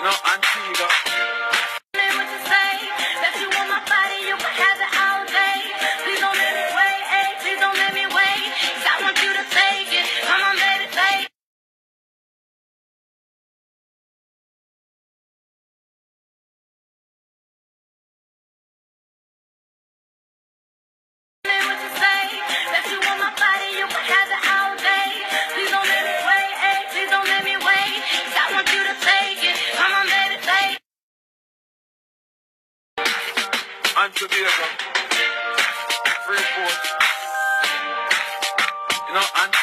You know, auntie, you got. What to say? That you want my body, you can have it all day. Please don't let me wait, hey, please don't let me wait. 'Cause I want you to take it. Come on, baby, take it. What to say? That you want my body, you can have it all day. Please don't let me wait, hey, please don't let me wait. 'Cause I want you to take it. Come on, baby, take it. Auntie Diego. Free force. You know, auntie.